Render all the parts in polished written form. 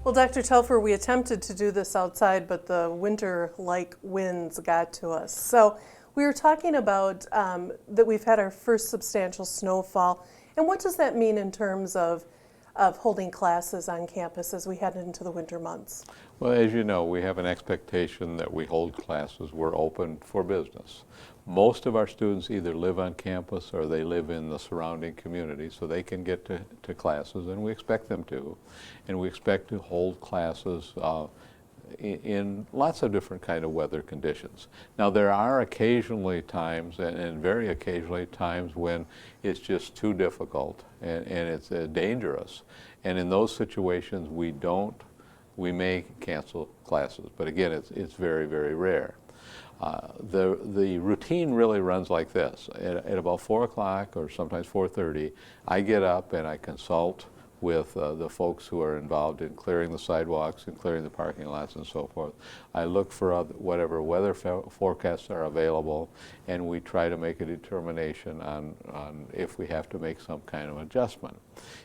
Well, Dr. Telfer, we attempted to do this outside, but the winter-like winds got to us. So we were talking about that we've had our first substantial snowfall. And what does that mean in terms of holding classes on campus as we head into the winter months? Well, as you know, we have an expectation that we hold classes. We're open for business. Most of our students either live on campus or they live in the surrounding community, so they can get to classes, and we expect them to. And we expect to hold classes in lots of different kind of weather conditions. Now, there are occasionally times, and very occasionally times, when it's just too difficult and it's dangerous. And in those situations, we may cancel classes. But again, it's very, very rare. The routine really runs like this. At about 4 o'clock or sometimes 4:30, I get up and I consult with the folks who are involved in clearing the sidewalks and clearing the parking lots and so forth. I look for whatever weather forecasts are available, and we try to make a determination on if we have to make some kind of adjustment.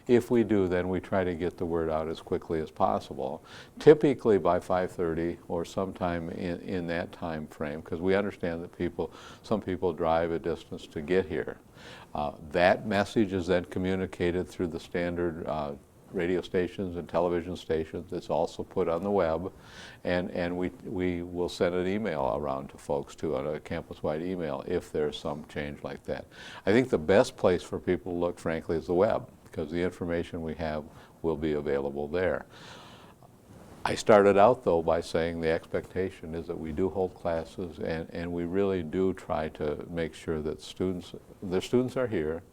If we do, then we try to get the word out as quickly as possible, typically by 5:30 or sometime in that time frame, because we understand that some people drive a distance to get here. That message is then communicated through the standard radio stations and television stations. It's also put on the web, and we will send an email around to folks too, on a campus-wide email, if there's some change like that. I think the best place for people to look, frankly, is the web, because the information we have will be available there. I started out, though, by saying the expectation is that we do hold classes, and we really do try to make sure that the students are here,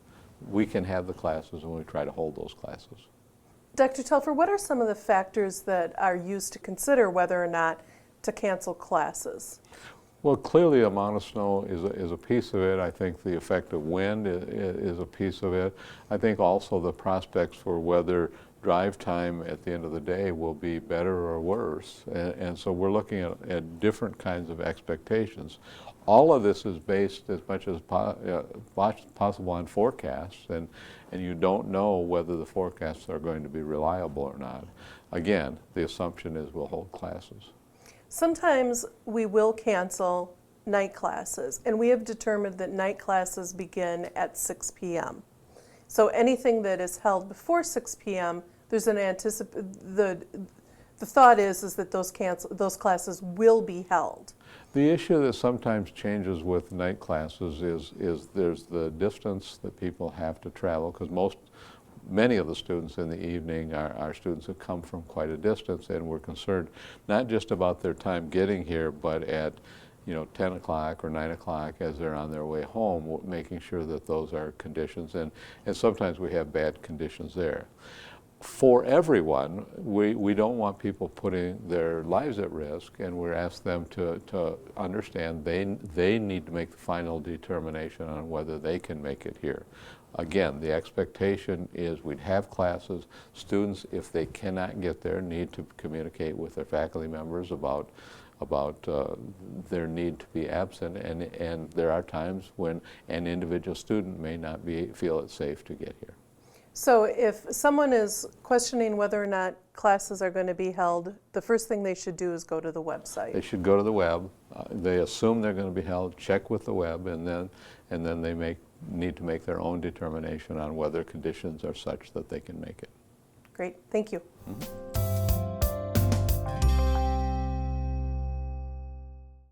we can have the classes, and we try to hold those classes. Dr. Telfer, what are some of the factors that are used to consider whether or not to cancel classes? Well, clearly the amount of snow is a piece of it. I think the effect of wind is a piece of it. I think also the prospects for whether drive time at the end of the day will be better or worse. And so we're looking at different kinds of expectations. All of this is based as much as possible on forecasts, and you don't know whether the forecasts are going to be reliable or not. Again, the assumption is we'll hold classes. Sometimes we will cancel night classes, and we have determined that night classes begin at 6 p.m. So anything that is held before 6 p.m., there's an the thought is that those classes will be held. The issue that sometimes changes with night classes is there's the distance that people have to travel, because many of the students in the evening are students who come from quite a distance, and we're concerned not just about their time getting here, but at 10 o'clock or 9 o'clock as they're on their way home, making sure that those are conditions, and sometimes we have bad conditions there. For everyone, we don't want people putting their lives at risk, and we're asked them to understand they need to make the final determination on whether they can make it here. Again, the expectation is we'd have classes. Students, if they cannot get there, need to communicate with their faculty members about their need to be absent, and there are times when an individual student may not feel it's safe to get here. So if someone is questioning whether or not classes are going to be held, the first thing they should do is go to the website. They should go to the web. They assume they're going to be held, check with the web, and then they need to make their own determination on whether conditions are such that they can make it. Great, thank you. Mm-hmm.